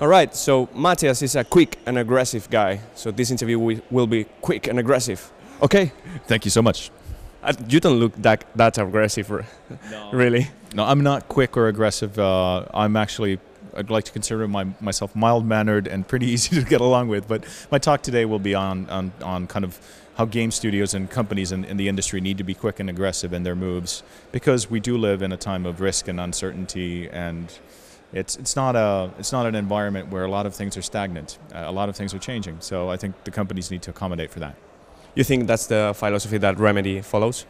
All right, so Matias is a quick and aggressive guy, so this interview will be quick and aggressive. Okay? Thank you so much. You don't look that aggressive, No. really. No, I'm not quick or aggressive. I'm actually, I'd like to consider myself mild-mannered and pretty easy to get along with. But my talk today will be on kind of how game studios and companies in the industry need to be quick and aggressive in their moves, because we do live in a time of risk and uncertainty, and it's not an environment where a lot of things are stagnant. A lot of things are changing. So I think the companies need to accommodate for that. You think that's the philosophy that Remedy follows?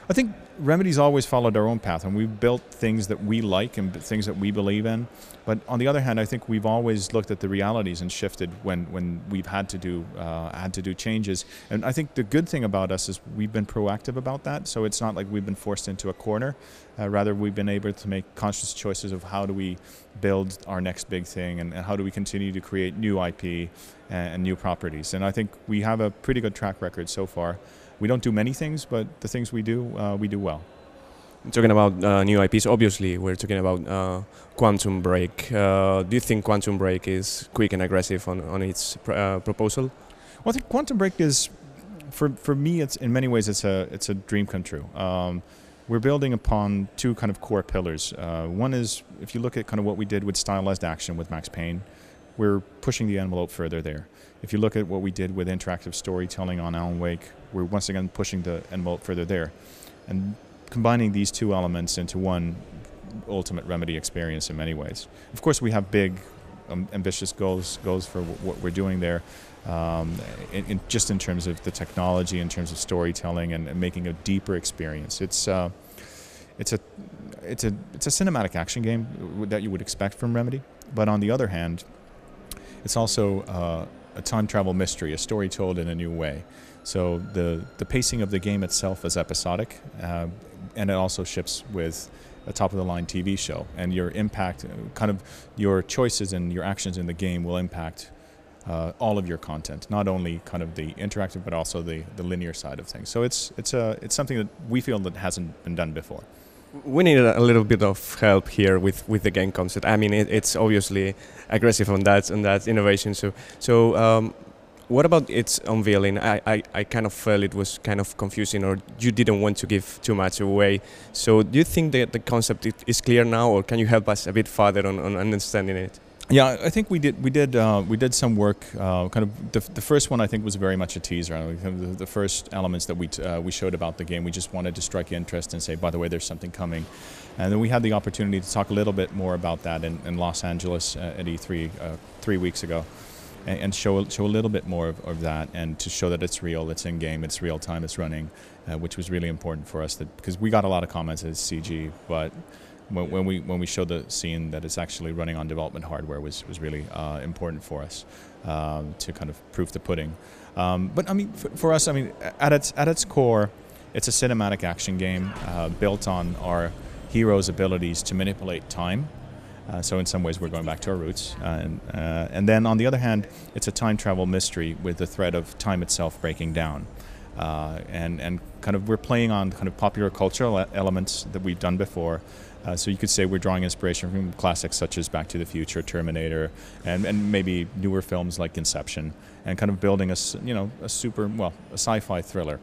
I think Remedy's always followed our own path, and we've built things that we like and things that we believe in. But on the other hand, I think we've always looked at the realities and shifted when we've had to do changes. And I think the good thing about us is we've been proactive about that. So it's not like we've been forced into a corner. Rather, we've been able to make conscious choices of how do we build our next big thing, and how do we continue to create new IP and new properties. And I think we have a pretty good track record so far. We don't do many things, but the things we do well. Talking about new IPs, obviously we're talking about Quantum Break. Do you think Quantum Break is quick and aggressive on its proposal? Well, I think Quantum Break is, for me, it's in many ways it's a dream come true. We're building upon two kind of core pillars. One is, if you look at kind of what we did with stylized action with Max Payne, we're pushing the envelope further there. If you look at what we did with interactive storytelling on Alan Wake, we're once again pushing the envelope further there. And combining these two elements into one ultimate Remedy experience in many ways. Of course, we have big, ambitious goals for what we're doing there, just in terms of the technology, in terms of storytelling, and making a deeper experience. It's a cinematic action game that you would expect from Remedy, but on the other hand, it's also a time travel mystery, a story told in a new way. So the pacing of the game itself is episodic, and it also ships with a top-of-the-line TV show. And your impact, kind of your choices and your actions in the game will impact all of your content, not only kind of the interactive, but also the linear side of things. So it's something that we feel that hasn't been done before. We need a little bit of help here with the game concept. I mean, it's obviously aggressive on that innovation. So what about its unveiling? I kind of felt it was kind of confusing, or you didn't want to give too much away. So do you think that the concept is clear now, or can you help us a bit further on understanding it? Yeah, I think we did some work. Kind of the first one I think was very much a teaser. The first elements that we showed about the game, we just wanted to strike interest and say, by the way, there's something coming. And then we had the opportunity to talk a little bit more about that in Los Angeles at E3 3 weeks ago, and show a little bit more of that, and to show that it's real, it's in game, it's real time, it's running, which was really important for us. Because we got a lot of comments as CG, but when we showed the scene that it's actually running on development hardware was really important for us to kind of proof the pudding. But I mean, for us, I mean, at its core, it's a cinematic action game built on our heroes' abilities to manipulate time. So in some ways, we're going back to our roots. And then on the other hand, it's a time travel mystery with the threat of time itself breaking down. And kind of we're playing on kind of popular cultural elements that we've done before. So you could say we're drawing inspiration from classics such as Back to the Future, Terminator, and maybe newer films like Inception, and kind of building a sci-fi thriller.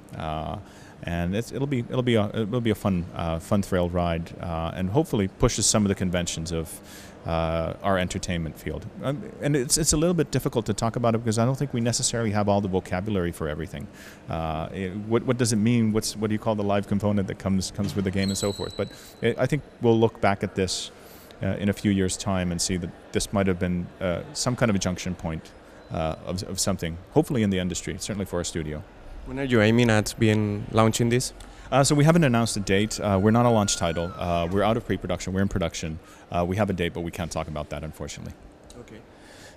And it'll be a fun thrill ride, and hopefully pushes some of the conventions of our entertainment field. And it's a little bit difficult to talk about it because I don't think we necessarily have all the vocabulary for everything. What does it mean? What do you call the live component that comes with the game and so forth? But I think we'll look back at this in a few years' time and see that this might have been some kind of a junction point of something, hopefully in the industry, certainly for our studio. When are you aiming at launching this? So we haven't announced a date. We're not a launch title. We're out of pre-production. We're in production. We have a date, but we can't talk about that, unfortunately. Okay.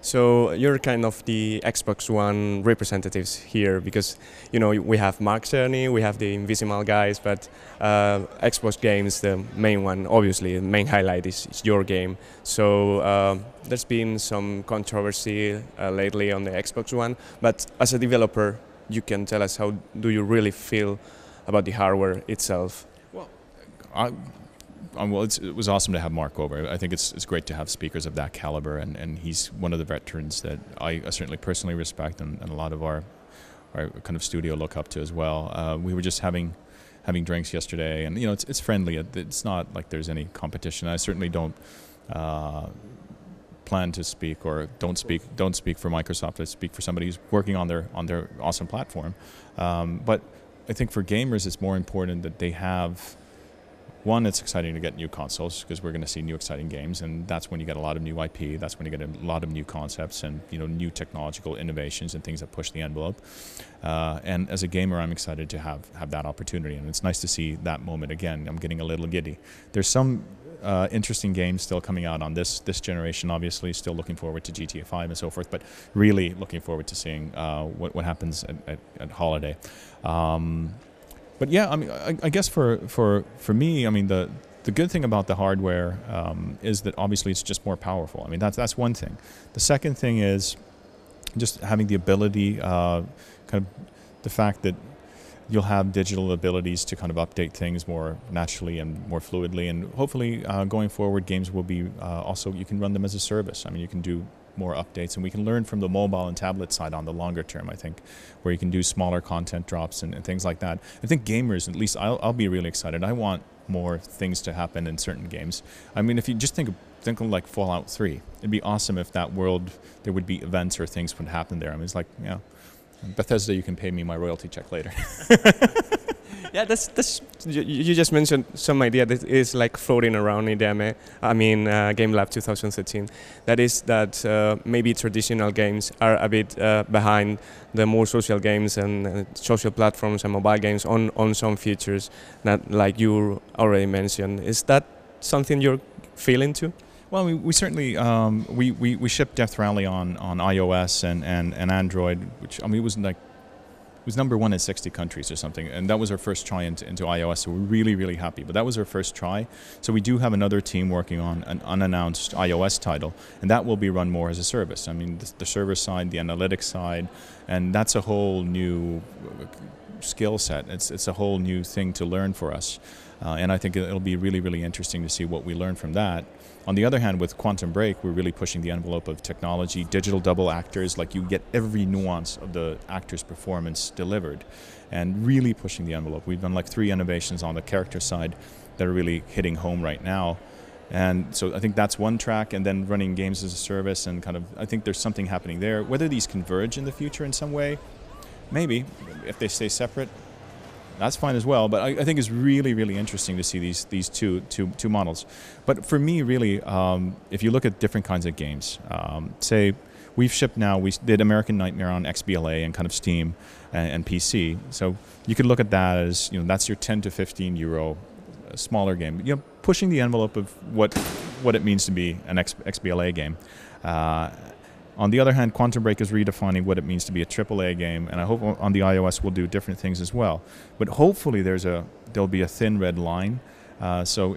So you're kind of the Xbox One representatives here, because we have Mark Cerny, we have the Invisimal guys, but Xbox games, the main one, obviously, the main highlight is your game. So there's been some controversy lately on the Xbox One, but as a developer, you can tell us, how do you really feel about the hardware itself? Well, well, it was awesome to have Mark over. I think it's great to have speakers of that caliber, and he's one of the veterans that I certainly personally respect, and a lot of our kind of studio look up to as well. We were just having drinks yesterday, and it's friendly. It's not like there's any competition. I certainly don't plan to speak or don't speak for Microsoft. I speak for somebody who's working on their awesome platform. But I think for gamers, it's more important that they have. One, it's exciting to get new consoles because we're going to see new exciting games, and that's when you get a lot of new IP. That's when you get a lot of new concepts and new technological innovations and things that push the envelope. And as a gamer, I'm excited to have that opportunity, and it's nice to see that moment again. I'm getting a little giddy. There's some interesting games still coming out on this generation. Obviously, still looking forward to GTA 5 and so forth, but really looking forward to seeing what happens at holiday. But yeah, I mean, I guess for me, I mean, the good thing about the hardware is that obviously it's just more powerful. I mean, that's one thing. The second thing is just having the ability, kind of the fact that you'll have digital abilities to kind of update things more naturally and more fluidly, and hopefully going forward, games will be also, you can run them as a service. I mean, you can do more updates, and we can learn from the mobile and tablet side on the longer term, I think, where you can do smaller content drops and things like that. I think gamers, at least I'll be really excited. I want more things to happen in certain games. I mean, if you just think of like Fallout 3, it'd be awesome if that world, there would be events or things would happen there. I mean, it's like, Bethesda, you can pay me my royalty check later. Yeah, that's you just mentioned some idea that is like floating around in the Gamelab 2013. That is that maybe traditional games are a bit behind the more social games and social platforms and mobile games on some features that, like you already mentioned. Is that something you're feeling too? Well, we certainly we shipped Death Rally on iOS and Android, which it was number 1 in 60 countries or something, and that was our first try into iOS, so we're really, really happy. But that was our first try, so we do have another team working on an unannounced iOS title, and that will be run more as a service. I mean, the server side, the analytics side, and that's a whole new skill set. It's a whole new thing to learn for us, and I think it'll be really, really interesting to see what we learn from that. On the other hand, with Quantum Break, we're really pushing the envelope of technology, digital double actors, like you get every nuance of the actor's performance delivered, and really pushing the envelope. We've done like 3 innovations on the character side that are really hitting home right now. And so I think that's one track, and then running games as a service, and kind of, I think there's something happening there. Whether these converge in the future in some way, maybe. If they stay separate, that's fine as well, but I think it's really, really interesting to see these two models. But for me, really, if you look at different kinds of games, say we've shipped now, we did American Nightmare on XBLA and kind of Steam and PC. So you could look at that as, that's your 10 to 15 euro smaller game. Pushing the envelope of what it means to be an XBLA game. On the other hand, Quantum Break is redefining what it means to be a AAA game, and I hope on the iOS we'll do different things as well. But hopefully there'll be a thin red line. So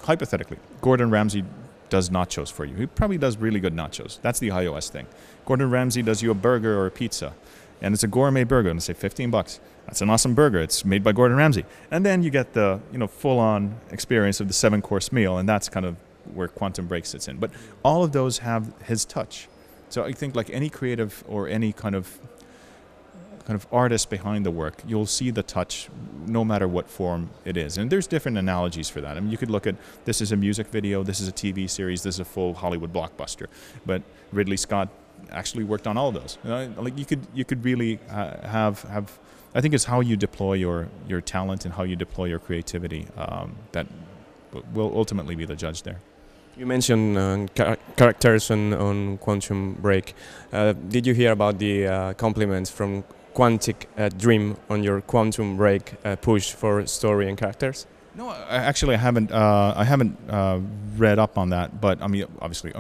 hypothetically, Gordon Ramsay does nachos for you. He probably does really good nachos. That's the iOS thing. Gordon Ramsay does you a burger or a pizza, and it's a gourmet burger, and say $15. That's an awesome burger. It's made by Gordon Ramsay, and then you get the full-on experience of the 7-course meal, and that's kind of where Quantum Break sits in. But all of those have his touch. So I think like any creative or any kind of artist behind the work, you'll see the touch no matter what form it is. And there's different analogies for that. I mean, you could look at, this is a music video, this is a TV series, this is a full Hollywood blockbuster. But Ridley Scott actually worked on all of those. Like you could really have I think it's how you deploy your talent and how you deploy your creativity that will ultimately be the judge there. You mentioned characters on Quantum Break. Did you hear about the compliments from Quantic Dream on your Quantum Break push for story and characters? No, actually I haven't read up on that. But I mean, obviously,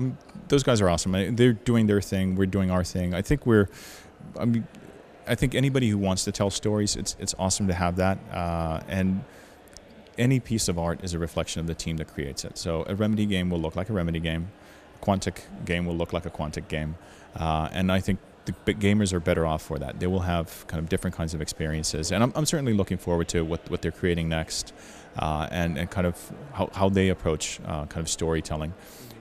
those guys are awesome. They're doing their thing. We're doing our thing. I think I think anybody who wants to tell stories, it's awesome to have that. And any piece of art is a reflection of the team that creates it. So a Remedy game will look like a Remedy game. A Quantic game will look like a Quantic game. And I think the big gamers are better off for that. They will have kind of different kinds of experiences, and I'm certainly looking forward to what they're creating next, and kind of how they approach kind of storytelling.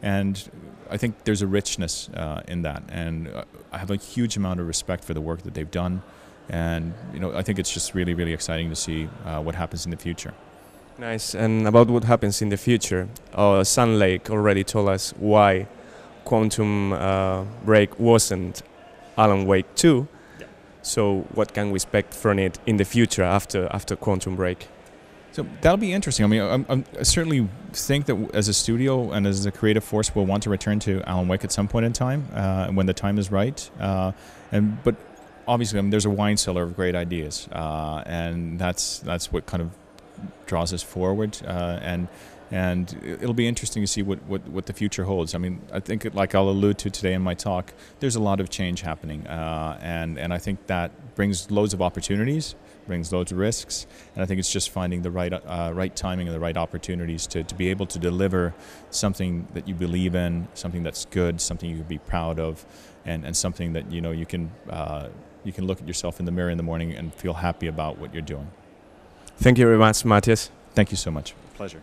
And I think there's a richness in that, and I have a huge amount of respect for the work that they've done, and I think it's just really, really exciting to see what happens in the future. Nice. And about what happens in the future, Sun Lake already told us why Quantum Break wasn't Alan Wake 2. Yeah. So what can we expect from it in the future after Quantum Break? So that'll be interesting. I mean, I certainly think that as a studio and as a creative force, we'll want to return to Alan Wake at some point in time, when the time is right. But obviously, I mean, there's a wine cellar of great ideas, and that's what kind of draws us forward. And it'll be interesting to see what the future holds. I mean, I think, like I'll allude to today in my talk, there's a lot of change happening, and I think that brings loads of opportunities, brings loads of risks, and I think it's just finding the right timing and the right opportunities to be able to deliver something that you believe in, something that's good, something you can be proud of, and something that you can look at yourself in the mirror in the morning and feel happy about what you're doing. Thank you very much, Matias. Thank you so much. Pleasure.